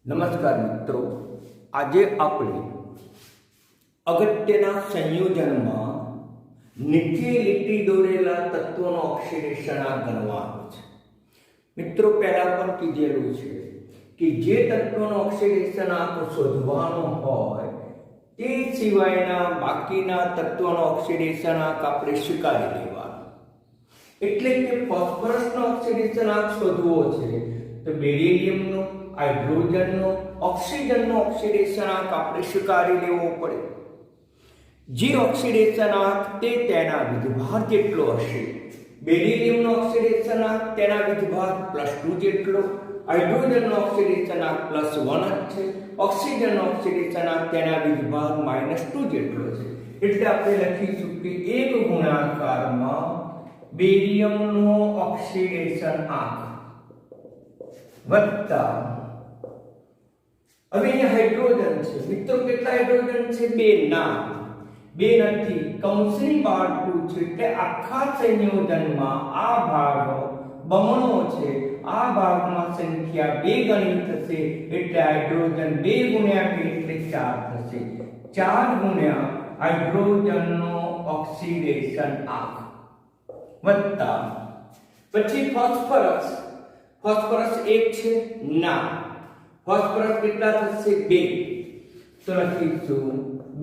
નમસ્કાર મિત્રો, આજે આપણે અગત્યના સંયોજનમાં નીચે લીટી દોરેલા તત્વોનો ઓક્સિડેશન ગણવાનું છે. મિત્રો, પહેલા પણ કીધેલું છે કે જે તત્વોનો ઓક્સિડેશન શોધવાનો હોય તે સિવાયના બાકીના તત્વોનો ઓક્સિડેશન આપણે સ્વીકારી લેવાનો. એટલે કે ફોસ્ફરસનો ઓક્સિડેશન શોધવો છે તો બેરિલિયમનો, હાઇડ્રોજનનો, ઓક્સિજનનો ઓક્સિડેશન આપણે સ્વીકારી લેવો પડે. જે ઓક્સિડેશન તે તેના વિધભાર જેટલો હશે. બેરિલિયમનો ઓક્સિડેશન તેના વિધભાર +2 જેટલો, હાઇડ્રોજનનો ઓક્સિડેશન +1 જ છે, ઓક્સિજનનો ઓક્સિડેશન તેના વિધભાર -2 જેટલો છે. એટલે આપણે લખીશું કે એક ગુણાકારમાં બેરિયમનો ઓક્સિડેશન વત્તા, હવે અહીંયા હાઇડ્રોજન છે. મિત્રો, કેટલા હાઇડ્રોજન છે? 2 ના, 2 નથી, કૌંસની બહાર 2 છે. એટલે આખા સંયોજનમાં આ ભાગ બમણો છે. આ ભાગમાં સંખ્યા 2 ગણી થશે. એટલે હાઇડ્રોજન 2 ગુણ્યા 2 એટલે 4 થશે. 4 ગુણ્યા હાઇડ્રોજનનો ઓક્સિડેશન વત્તા, પછી ફોસ્ફરસ. ફોસ્ફરસ 1 છે? ના. ફોસ્ફરસ કેટલા થશે? 2. તો લખીશું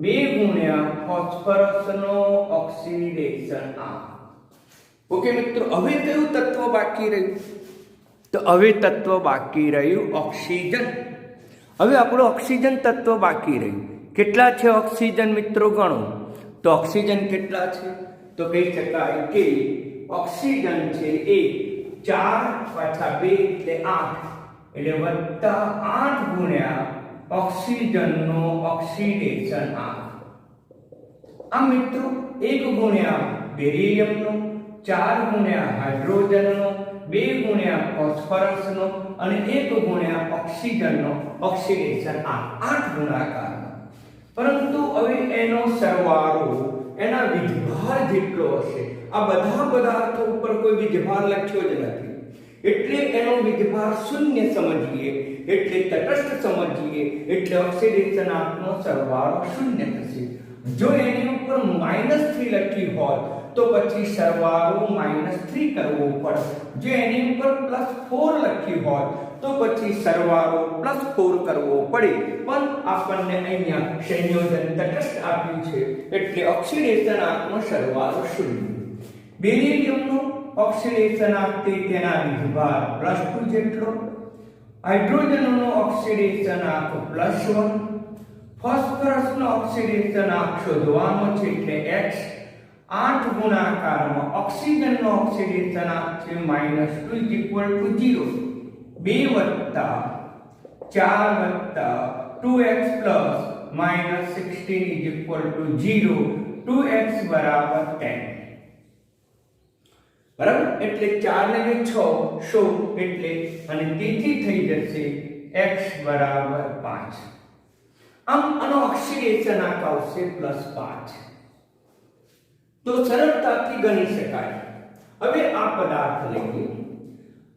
2 ગુણ્યા ફોસ્ફરસનો ઓક્સિડેશન. ઓકે મિત્રો, હવે કયું તત્વ બાકી રહ્યું? તો હવે તત્વ બાકી રહ્યું ઓક્સિજન. હવે આપણું ઓક્સિજન તત્વ બાકી રહ્યું. કેટલા છે ઓક્સિજન? મિત્રો ગણો તો ઓક્સિજન કેટલા છે? તો કહી શકાય કે ઓક્સિજન છે 1, 4 પાછા 2 એટલે 8, એટલે વત્તા 8 ગુણ્યા ઓક્સિજનનો ઓક્સિડેશન. આ મિત્રો 1 ગુણ્યા બેરિલિયમનો, 4 ગુણ્યા હાઇડ્રોજનનો, 2 ગુણ્યા ફોસ્ફરસનો અને 1 ગુણ્યા ઓક્સિજનનો ઓક્સિડેશન. 8 ગુણાકારમાં. પરંતુ હવે એનો સરવાળો એના વિધભાર જેટલો હશે. આ બધા પદાર્થો ઉપર કોઈ વિધભાર લખ્યો જ નથી. એટલે એનો વિધભાર શૂન્ય સમજીએ, એટલે તટસ્થ સમજીએ, એટલે ઓક્સિડેશન નો સરવાળો શૂન્ય થશે. જો એની ઉપર -3 લખી હોય તો પછી સરવાળો -3 કરવો પડે. જો એની ઉપર +4 લખી હોય તો પછી સરવાળો +4 કરવો પડે. પણ આપણને અહીંયા સંયોજન તટસ્થ આપ્યું છે એટલે ઓક્સિડેશન નો સરવાળો શૂન્ય. બેરિલિયમનો ઓક્સિડેશન તેના વિધભાર +2 જેટલો, હાઇડ્રોજનનો ઓક્સિડેશન +1, ફોસ્ફરસનો ઓક્સિડેશન શોધવાનો છે એટલે x. 8 ગુણાકારમાં ઓક્સિજનનો ઓક્સિડેશન છે -2 0. 2 વત્તા 4 વત્તા 2x -16 0. 2x બરાબર 10. બરાબર? એટલે 4 ને 6 16 એટલે અને તેથી થઈ જશે x બરાબર 5. આમ આનો ઓક્સિડેશન આવશે +5. તો સરળતાથી ગણી શકાય. હવે આ પદાર્થ લઈએ.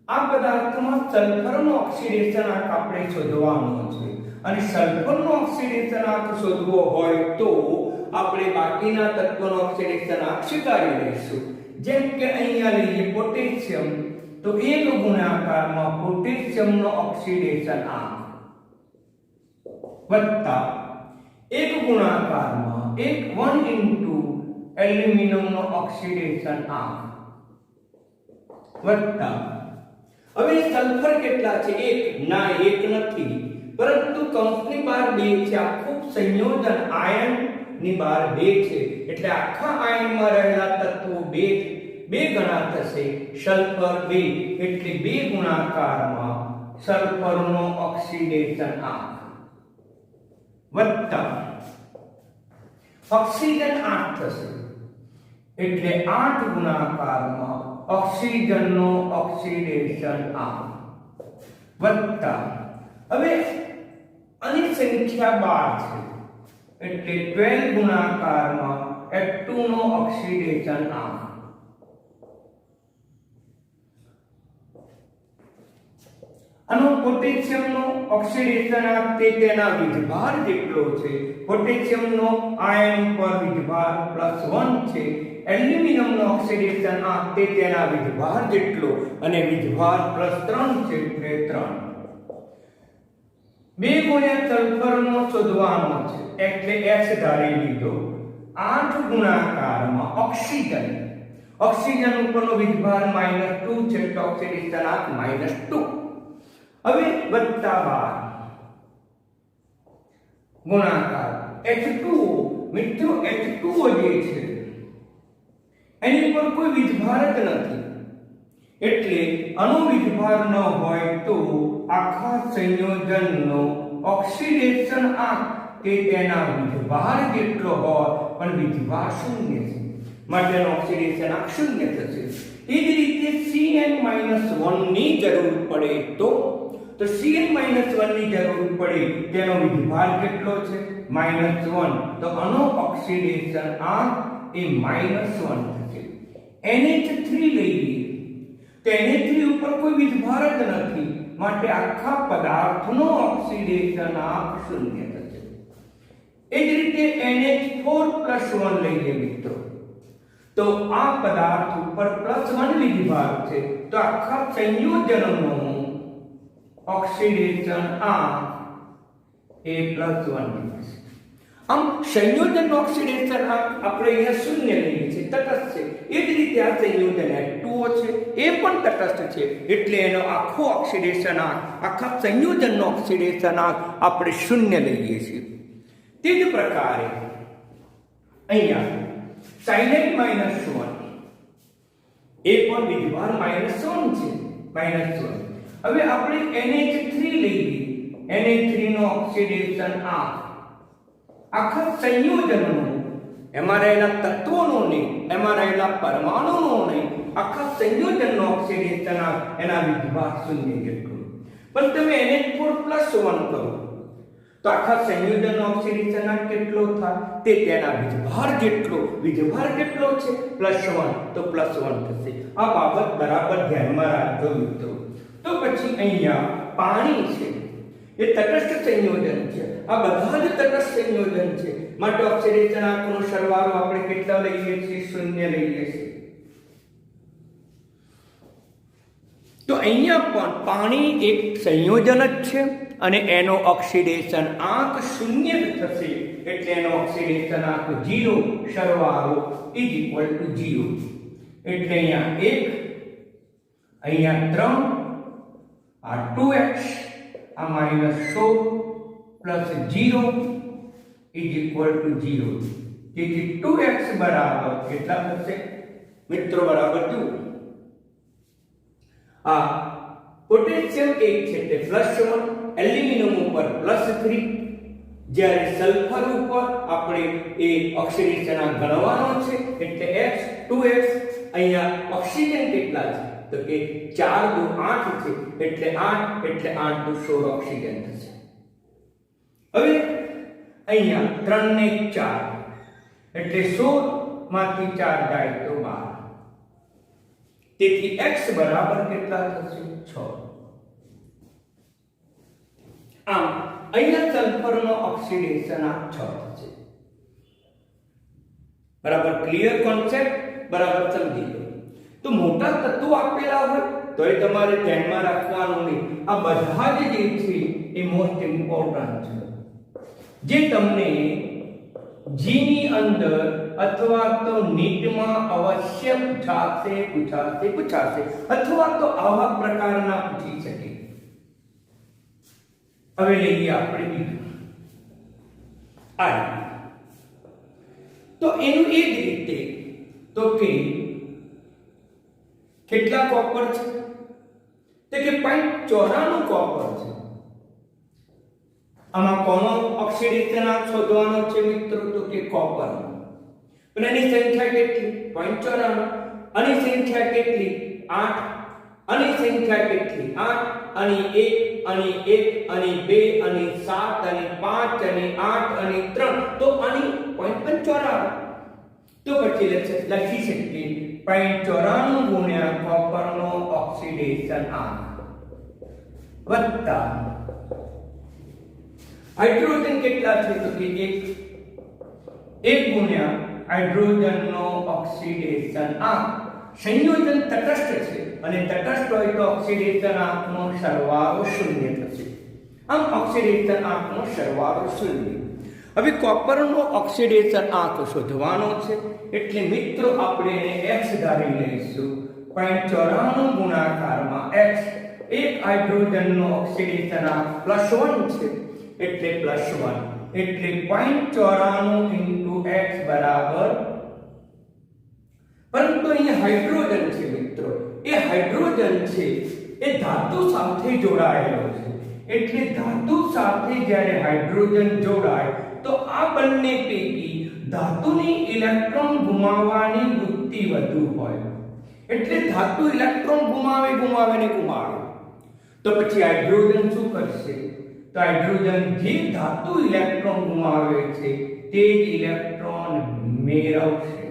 આ પદાર્થમાં સલ્ફરનો ઓક્સિડેશન આપણે શોધવાનો છે. અને સલ્ફરનો ઓક્સિડેશન શોધવો હોય તો આપણે બાકીના તત્વોનો ઓક્સિડેશન સ્વીકારી લઈશું. જેમ કે અહીંયા લઈએ પોટેશિયમ, તો 1 ગુણાકારમાં પોટેશિયમનો ઓક્સિડેશન વત્તા 1 ગુણાકારમાં 1 એલ્યુમિનિયમનો ઓક્સિડેશન વત્તા, હવે સલ્ફર કેટલા છે? 1 ના, 1 નથી, પરંતુ કૌંસની બહાર 2 છે. આખું સંયોજન આયન ની બહાર 2 છે. એટલે આખા આયનમાં રહેલા તત્વો 2 ગણા થશે. સલ્ફર 2 એટલે 2 ગુણાકારમાં સલ્ફરનો ઓક્સિડેશન વત્તા ઓક્સિજન 8 થશે. એટલે 8 ગુણાકારમાં ઓક્સિજનનો ઓક્સિડેશન વત્તા, હવે આની સંખ્યા 12 છે. એટલે 12 ગુણાકારમાં F2 નો ઓક્સિડેશન. આનો પોટેશિયમનો ઓક્સિડેશન તે તેના વિજભાર જેટલો છે. પોટેશિયમનો આયન પર વિજભાર +1 છે. એલ્યુમિનિયમનો ઓક્સિડેશન તે તેના વિજભાર જેટલો અને વિજભાર +3 છે એટલે 3. 2 ગુણ્યા સલ્ફરનો શોધવાનો છે એટલે S ધારી લીધો. 8 ગુણાકારમાં ઓક્સિજન ઉપરનો વિજભાર -2 છે તો ઓક્સિડેશન -2. હવે વત્તા 12 ગુણાકાર H2O. મિત્રો H2O જે છે એની પર કોઈ વિજભાર જ નથી એટલે અણુ વિજભાર ન હોય તો આખા સંયોજનનો ઓક્સિડેશન તે તેના વિજભાર જેટલો હોય પણ વિજભાર શૂન્ય છે માટે ઓક્સિડેશન શૂન્ય થશે. એ જ રીતે Cn-1 ની જરૂર પડે તો Cn-1 ની જરૂર પડે તેનો વિજભાર કેટલો છે -1 તો આનો ઓક્સિડેશન એ -1 થશે. NH3 લઈએ તો NH3 ઉપર કોઈ વિજભાર જ નથી માટે આખા પદાર્થનો ઓક્સિડેશન શૂન્ય થશે. એ જ રીતે NH4+1 લઈએ મિત્રો તો આ પદાર્થ ઉપર +1 વિજભાર છે તો આખા સંયોજનનો ઓક્સિડેશન એ +1 થશે. આમ સંયોજનનો ઓક્સિડેશન આપણે અહીંયા શૂન્ય લઈએ છીએ, તટસ્થ છે. એ જ રીતે આ સંયોજન H2O છે એ પણ તટસ્થ છે એટલે એનો આખો ઓક્સિડેશન આખા સંયોજનનો ઓક્સિડેશન આપણે શૂન્ય લઈએ છીએ. તે જ પ્રકારે અહીંયા સાયનાઇડ -1 એ પણ વિજભાર -1 છે -1. હવે આપણે NH3 લઈએ. NH3 નો ઓક્સિડેશન આખા સંયોજનનો એમાં રહેલા તત્વોનો નહીં એમાં રહેલા પરમાણુનો નહીં આખા સંયોજનનો ઓક્સિડેશન એના વિજભાર શૂન્ય જેટલું. પણ તમે NH4+1 કરો તો આખા સંયોજનનો ઓક્સિડેશન કેટલો થાય તે તેના વિજભાર જેટલો. વિજભાર કેટલો છે +1 તો +1 થશે. આ બાબત બરાબર ધ્યાનમાં રાખજો મિત્રો. તો પછી અહીંયા પાણી છે એ તટસ્થ સંયોજન છે. આ બધા જ તટસ્થ સંયોજન છે માટે ઓક્સિડેશન આંકનો સરવાળો આપણે કેટલા લઈએ છીએ 0 લઈએ છીએ. તો અહીંયા પણ પાણી એક સંયોજન જ છે અને એનો ઓક્સિડેશન આંક 0 થશે એટલે એનો ઓક્સિડેશન આંક 0 સરવાળો = 0. એટલે અહીંયા 1 અહીંયા 3 આ 2x આ -100 + 0 = 0. તેથી 2x બરાબર કેટલા થશે મિત્રો બરાબર 2. આ પોટેશિયમ 1 છે તે +1, એલ્યુમિનિયમ ઉપર +3, જ્યારે સલ્ફર ઉપર આપણે એ ઓક્સિડેશન ગણવાનો છે એટલે x 2x. અહીંયા ઓક્સિજન કેટલા છે તો કે 4 × 8 છે એટલે 8 એટલે 8 × 16 ઓક્સિજન થશે. હવે અહીંયા 3 ને 4 એટલે 16 માંથી 4 જાય તો 12. તેથી x બરાબર કેટલા થશે 6. આમ અહીંયા સલ્ફરનો ઓક્સિડેશન 6 થશે. બરાબર ક્લિયર કોન્સેપ્ટ બરાબર સમજી લો. તો મોટા તત્વો આપેલા હોય તો એ તમારે ધ્યાનમાં રાખવાનું નહીં. આ બધા જ જે છે એ મોસ્ટ ઇમ્પોર્ટન્ટ છે જે તમને જી ની અંદર અથવા તો નીટમાં અવશ્ય પૂછાશે અથવા તો આવા પ્રકારના પૂછી શકે. હવે લઈએ આપણે બીજું તો એનું એ જ રીતે તો કે કેટલા કોપર છે તે કે 0.94 કોપર છે. આમાં કોનો ઓક્સિડેશન શોધવાનો છે મિત્રો તો કે કોપર. પણ એની સંખ્યા કેટલી 0.94. આની સંખ્યા કેટલી 8. આની સંખ્યા કેટલી 8. આની 1 આની 1 આની 2 આની 7 આની 5 આની 8 આની 3 તો આની 0.94. તો પછી લખી શકીએ 0.94 ગુણ્યા કોપરનો ઓક્સિડેશન આંક. વત્તા હાઇડ્રોજન કેટલા છે તો કે 1 ગુણ્યા હાઇડ્રોજનનો ઓક્સિડેશન આંક. સંયોજન તટસ્થ છે અને તટસ્થ હોય તો ઓક્સિડેશન આંકનો સરવાળો 0 થશે. આમ ઓક્સિડેશન આંકનો સરવાળો 0. હવે કોપરનો ઓક્સિડેશન આંક શોધવાનો છે એટલે મિત્રો આપણે એને x ધારી લઈશું. 0.94 ગુણાકારમાં x. એક હાઇડ્રોજનનો ઓક્સિડેશન આંક +1 છે એટલે +1 એટલે 0.94 * x બરાબર. પરંતુ અહીંયા હાઇડ્રોજન છે મિત્રો, એ હાઇડ્રોજન છે એ ધાતુ સાથે જોડાયેલો છે એટલે ધાતુ સાથે જ્યારે હાઇડ્રોજન જોડાય તો આ બંને પૈકી ધાતુની ઇલેક્ટ્રોન ગુમાવવાની વૃત્તિ વધુ હોય એટલે ધાતુ ઇલેક્ટ્રોન ગુમાવે તો પછી હાઇડ્રોજન શું કરશે તો હાઇડ્રોજન જે ધાતુ ઇલેક્ટ્રોન ગુમાવે છે તે જ ઇલેક્ટ્રોન મેળવશે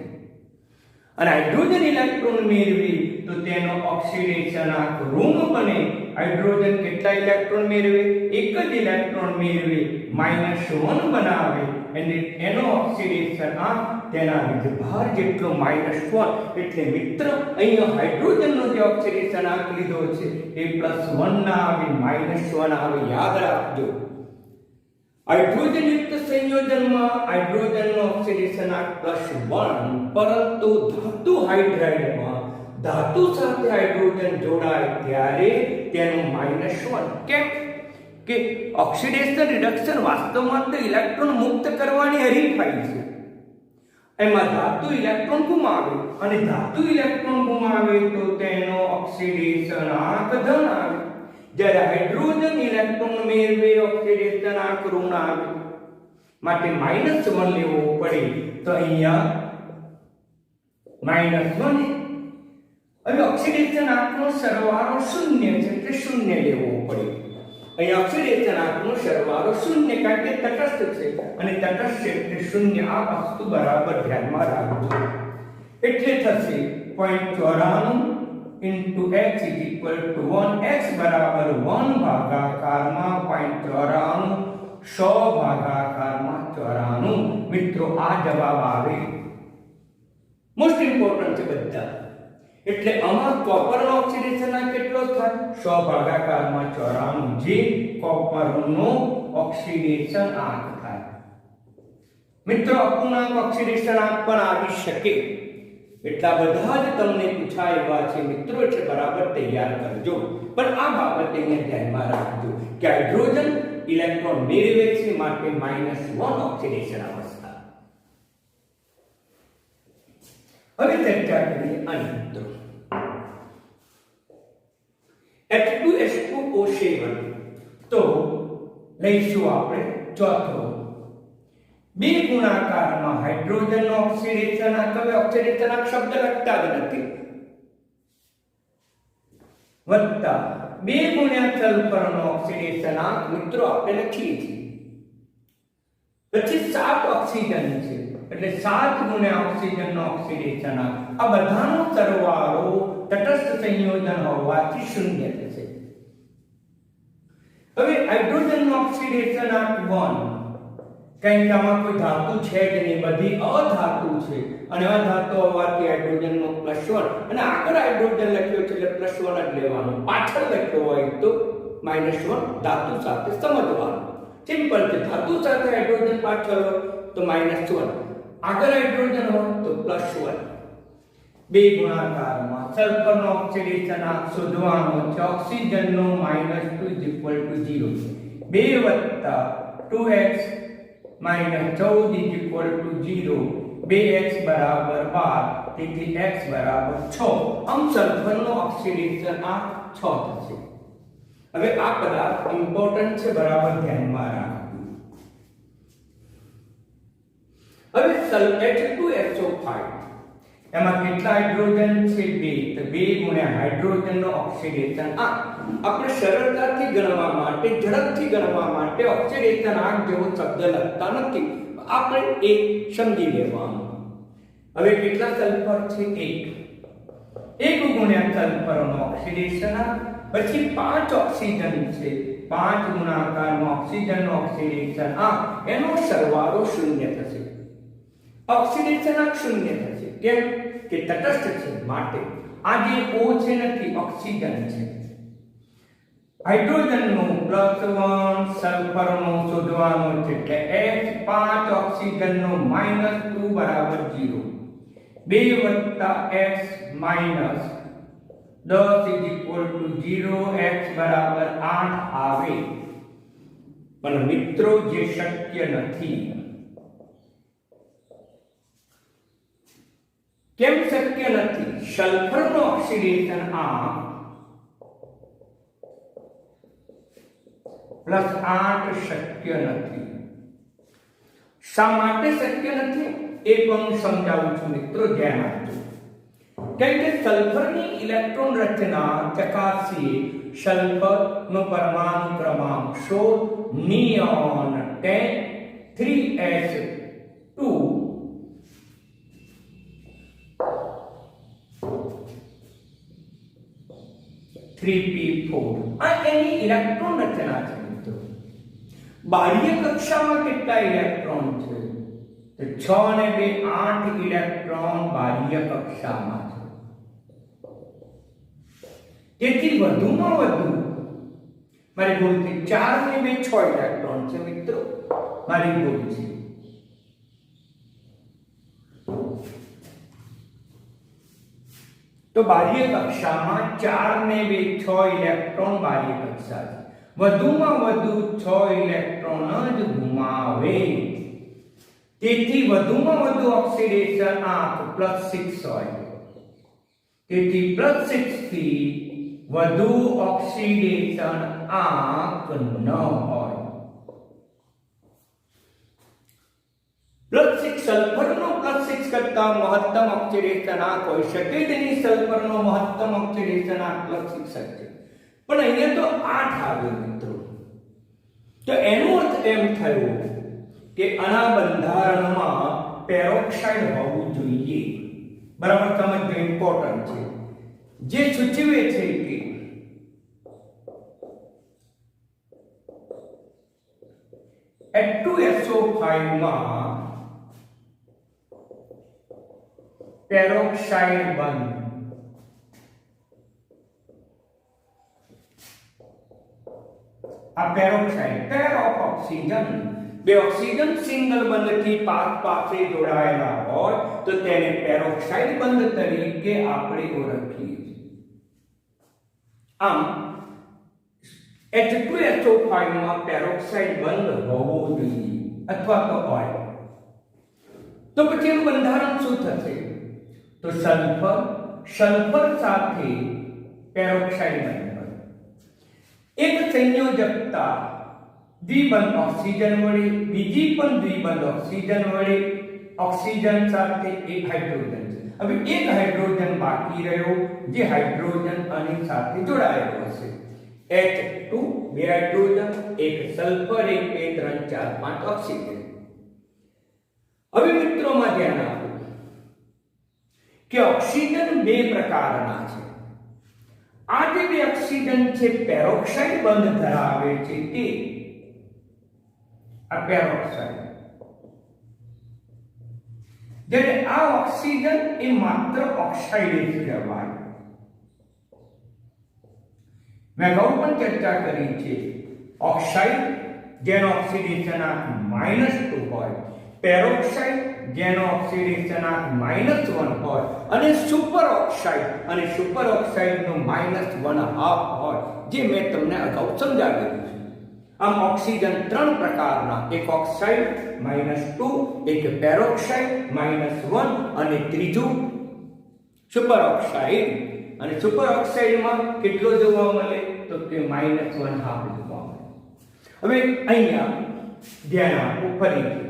અને હાઇડ્રોજન ઇલેક્ટ્રોન મેળવી તો તેનો ઓક્સિડેશન આંક ઋણ બને. હાઇડ્રોજન કેટલા ઇલેક્ટ્રોન મેળવે? એક જ ઇલેક્ટ્રોન મેળવે, -1 બનાવે અને એનો ઓક્સિડેશન આંક તેના વિદ્યુતભાર જેટલો -1. એટલે મિત્ર અહીંયા હાઇડ્રોજનનો જે ઓક્સિડેશન આંક લીધો છે એ +1 ના આવે, -1 આવે. યાદ રાખજો, હાઇડ્રોજન યુક્ત સંયોજનમાં હાઇડ્રોજનનો ઓક્સિડેશન આંક +1, પરંતુ ધાતુ હાઇડ્રાઇડમાં ધાતુ સાથે હાઇડ્રોજન જોડાય ત્યારે તેનું -1. કેમ કે ઓક્સિડેશન રિડક્શન વાસ્તવમાં તો ઇલેક્ટ્રોન મુક્ત કરવાની હરીફાઈ છે. એમાં ધાતુ ઇલેક્ટ્રોન ગુમાવે અને ધાતુ ઇલેક્ટ્રોન ગુમાવે તો તેનો ઓક્સિડેશન આંક ધન આવે. જ્યારે હાઇડ્રોજન ઇલેક્ટ્રોન મેળવે ઓક્સિડેશન આંક ઋણ આવે માટે -1 લેવો પડે. તો અહીંયા -1. હવે ઓક્સિડેશન આંકનો સરવાળો 0 છે એટલે 0 લેવો પડે. અહીંયા ઓક્સિડેશન આંકનો સરવાળો 0 કારણ કે તટસ્થ છે અને તટસ્થ છે એટલે 0. આ વસ્તુ બરાબર ધ્યાનમાં રાખજો. એટલે થશે 0.94 * x = 1. x બરાબર 1 ભાગાકારમાં 0.94 100 ભાગાકારમાં 94. મિત્રો આ જવાબ આવે. મોસ્ટ ઇમ્પોર્ટન્ટ છે બધા. એટલે આમાં કોપરનો ઓક્સિડેશન આંક કેટલો થાય? 100 ભાગાકારમાં 94 જે કોપરનો ઓક્સિડેશન આંક થાય. મિત્રો અપૂર્ણાંક ઓક્સિડેશન આંક પણ આવી શકે. એટલા બધા જ તમને પૂછાય એવા છે મિત્રો, એટલે બરાબર તૈયાર કરજો. પણ આ બાબતે અહીંયા ધ્યાનમાં રાખજો કે હાઇડ્રોજન ઇલેક્ટ્રોન મેળવે છે માટે -1 ઓક્સિડેશન અવસ્થા. હવે ચર્ચા કરીએ આની મિત્રો. H2SO7 તો લઈશું આપણે ચોથો. 2 ગુણાકારમાં હાઇડ્રોજનનો ઓક્સિડેશન આંક. હવે ઓક્સિડેશન આંક શબ્દ લખતા જ નથી. વત્તા 2 ગુણ્યા સલ્ફરનો ઓક્સિડેશન આંક મિત્રો આપણે લખીએ છીએ. પછી 7 ઓક્સિજન છે એટલે 7 ગુણ્યા ઓક્સિજનનો ઓક્સિડેશન આંક. આ બધાનો સરવાળો તટસ્થ સંયોજન હોવાથી 0 થશે. હવે હાઇડ્રોજનનો ઓક્સિડેશન આંક 1. કારણ કે આમાં કોઈ ધાતુ છે જ નહીં, બધી અધાતુ છે અને અધાતુ હોવાથી હાઇડ્રોજનનો +1 અને આગળ હાઇડ્રોજન લખ્યો છે એટલે +1 જ લેવાનો. પાછળ લખ્યો હોય તો -1 ધાતુ સાથે સમજવાનું. સિમ્પલ છે. ધાતુ સાથે હાઇડ્રોજન પાછળ હોય તો -1, આગળ હાઇડ્રોજન હોય તો +1. 2 ગુણાકારમાં સલ્ફરનો ઓક્સિડેશન આંક શોધવાનો છે. ઓક્સિજનનો -2 = 0. 2 + 2x - 14 = 0. 2x = 12 તેથી x = 6. આમ સલ્ફરનો ઓક્સિડેશન આંક 6 થશે. હવે આ પદાર્થ ઇમ્પોર્ટન્ટ છે, બરાબર ધ્યાનમાં રાખજો. હવે H2SO5 એમાં કેટલા હાઇડ્રોજન છે? 2. તો 2 ગુણ્યા હાઇડ્રોજનનો ઓક્સિડેશન આંક. આપણે સરળતાથી ગણવા માટે, ઝડપથી ગણવા માટે ઓક્સિડેશન આંક જેવો શબ્દ લખતા નથી, આપણે એક સમજી લેવાનું. હવે કેટલા સલ્ફર છે? 1. 1 ગુણ્યા સલ્ફરનો ઓક્સિડેશન આંક પછી 5 ઓક્સિજન છે, 5 ગુણાકારમાં ઓક્સિજનનો ઓક્સિડેશન આંક એનો સરવાળો શૂન્ય થશે. ઓક્સિડેશન આંક શૂન્ય થશે. કેમ કે તટસ્થ છે માટે. આ જે O છે નથી, ઓક્સિજન છે. હાઇડ્રોજનનો +1, સલ્ફરનો શોધવાનો છે એટલે H5 ઓક્સિજનનો -2 બરાબર 0. 2 + x - 10 = 0, x બરાબર 8 આવે. પણ મિત્રો જે શક્ય નથી. કેમ શક્ય નથી? સલ્ફરનો ઓક્સિડેશન આંક +8 શક્ય નથી. શા માટે શક્ય નથી એ પણ હું સમજાવું છું મિત્રો, ધ્યાન આપજો. કેમ કે સલ્ફરની ઇલેક્ટ્રોન રચના ચકાસીએ. સલ્ફરનો પરમાણુ ક્રમાંક 16, નિયોન 10, 3s2 3p4. આ એની ઇલેક્ટ્રોન રચના છે મિત્રો. બાહ્ય કક્ષામાં કેટલા ઇલેક્ટ્રોન છે? તો 6 ને 2 8 ઇલેક્ટ્રોન બાહ્ય કક્ષામાં છે. તેથી વધુમાં વધુ મારી ભૂલ થઈ. 4 ને 2 6 ઇલેક્ટ્રોન છે મિત્રો, મારી ભૂલ છે. તો બાહ્ય કક્ષામાં 4 ને 2 6 ઇલેક્ટ્રોન બાહ્ય કક્ષા છે. વધુમાં વધુ 6 ઇલેક્ટ્રોન જ ગુમાવે. તેથી વધુમાં વધુ ઓક્સિડેશન આંક +6 હોય. તેથી +6 થી વધુ ઓક્સિડેશન આંક ન હોય. +6 સલ્ફરનો +6 કરતા મહત્તમ ઓક્સિડેશન આંક હોઈ શકે તેની સલ્ફરનો મહત્તમ ઓક્સિડેશન આંક +6 છે. પણ અહીંયા તો 8 આવ્યો મિત્રો. તો એનો અર્થ એમ થયો કે આના બંધારણમાં પેરોક્સાઇડ હોવું જોઈએ. બરાબર સમજજો, ઇમ્પોર્ટન્ટ છે. જે સૂચવે છે કે H2SO5 માં પેરોક્સાઇડ બંધ. આ પેરોક્સાઇડ, પેર ઓફ ઓક્સિજન, બે ઓક્સિજન સિંગલ બંધથી પાસે જોડાયેલા હોય તો તેને પેરોક્સાઇડ બંધ તરીકે આપણે ઓળખીએ છીએ. આમ H2SO5 માં પેરોક્સાઇડ બંધ હોવો જોઈએ અથવા તો હોય. તો પછી એનું બંધારણ શું થશે? તો સલ્ફર સાથે પેરોક્સાઇડ બંધ. એક સંયોજકતા દ્વિબંધ ઓક્સિજન વડે, બીજી પણ દ્વિબંધ ઓક્સિજન વડે, ઓક્સિજન સાથે એક હાઇડ્રોજન છે. હવે એક હાઇડ્રોજન બાકી રહ્યો જે હાઇડ્રોજન આની સાથે જોડાયેલો હશે. H2 બે હાઇડ્રોજન, એક સલ્ફર, એક 2 3 4 5 ઓક્સિજન. હવે મિત્રોમાં ધ્યાન આપો કે ઓક્સિજન બે પ્રકારના છે. આ જે બે ઓક્સિજન છે પેરોક્સાઇડ બંધ ધરાવે છે તે આ પેરોક્સાઇડ. જ્યારે આ ઓક્સિજન એ માત્ર ઓક્સાઇડ જ કહેવાય. મેં અગાઉ પણ ચર્ચા કરી છે. ઓક્સાઇડ જેનો ઓક્સિડેશન આંક -2 હોય, પેરોક્સાઇડ જેનો ઓક્સિડેશન આંક -1 હોય, અને સુપર ઓક્સાઇડ નો -1/2 હોય, જે મેં તમને અગાઉ સમજાવ્યું છે. આમ ઓક્સિજન 3 પ્રકારના, એક ઓક્સાઇડ -2, એક પેરોક્સાઇડ -1 અને ત્રીજું સુપર ઓક્સાઇડ. અને સુપર ઓક્સાઇડમાં કેટલો જોવા મળે? તો કે -1/2 જોવા મળે. હવે અહીંયા ધ્યાન આપો ફરીથી.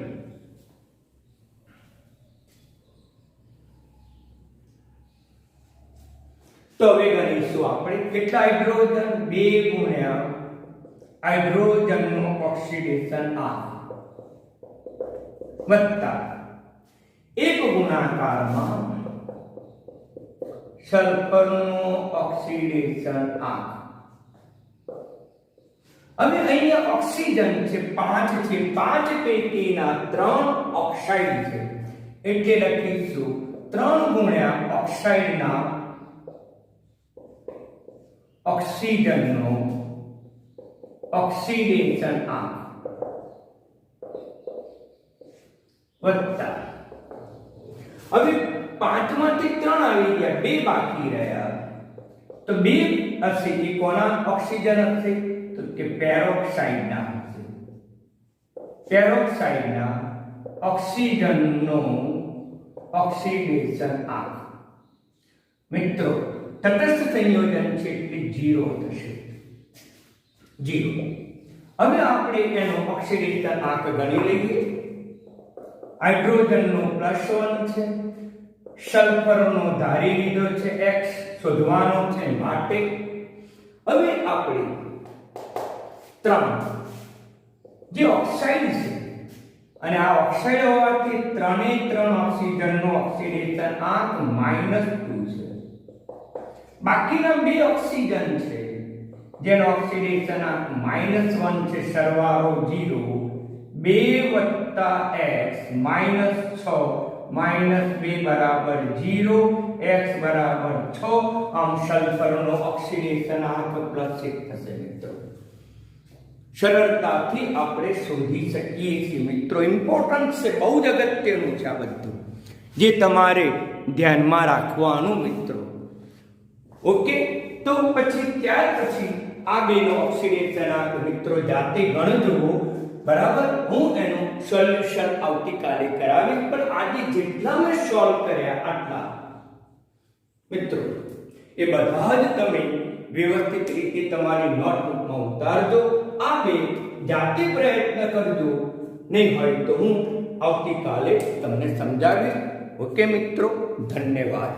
તો હવે ગણીશું આપણે કેટલા હાઇડ્રોજન? 2 ગુણ્યા હાઇડ્રોજનનો ઓક્સિડેશન આંક વત્તા 1 ગુણાકારમાં સલ્ફરનો ઓક્સિડેશન આંક. હવે અહીંયા ઓક્સિજન છે 5 છે, 5 પૈકીના 3 ઓક્સાઇડ છે, એટલે લખીશું 3 ગુણ્યા ઓક્સાઇડના ઓક્સિજનનો ઓક્સિડેશન આંક વત્તા, હવે 5 માંથી 3 આવી ગયા, 2 બાકી રહ્યા, તો 2 હશે એ કોના ઓક્સિજન હશે? તો કે પેરોક્સાઇડના હશે, પેરોક્સાઇડના ઓક્સિજનનો ઓક્સિડેશન આંક. મિત્રો તટસ્થ સંયોજન છે એટલે 0 થશે, 0. હવે આપણે એનો ઓક્સિડેશન આંક ગણી લઈએ. હાઇડ્રોજનનો +1 છે, સલ્ફરનો ધારી લીધો છે x, શોધવાનો છે માટે હવે આપણે 3 જે ઓક્સાઇડ છે અને આ ઓક્સાઇડ હોવાથી 3 ઓક્સિજનનો ઓક્સિડેશન આંક -2 છે. બાકીના 2 ઓક્સિજન છે જેનો ઓક્સિડેશન આંક -1 છે, સરવાળો 0, 2 + x -6 -2 બરાબર 0, x બરાબર 6. આમ સલ્ફરનો ઓક્સિડેશન આંક +1 થશે. મિત્રો સરળતાથી આપણે શોધી શકીએ છીએ. મિત્રો ઇમ્પોર્ટન્ટ છે, બહુ જ અગત્યનું છે આ બધું, જે તમારે ધ્યાનમાં રાખવાનું. મિત્રો ઓકે, તો પછી ત્યાર પછી આ બેનો ઓક્સિડેશન આંક મિત્રો જાતે ગણજો. બરાબર, હું એનું સોલ્યુશન આવતીકાલે કરાવીશ, પણ આજે જેટલા મેં સોલ્વ કર્યા આટલા મિત્રો એ બધા જ તમે વ્યવસ્થિત રીતે તમારી નોટબુકમાં ઉતારજો. આ બે જાતે પ્રયત્ન કરજો, નહીં હોય તો હું આવતીકાલે તમને સમજાવીશ. ઓકે મિત્રો, ધન્યવાદ.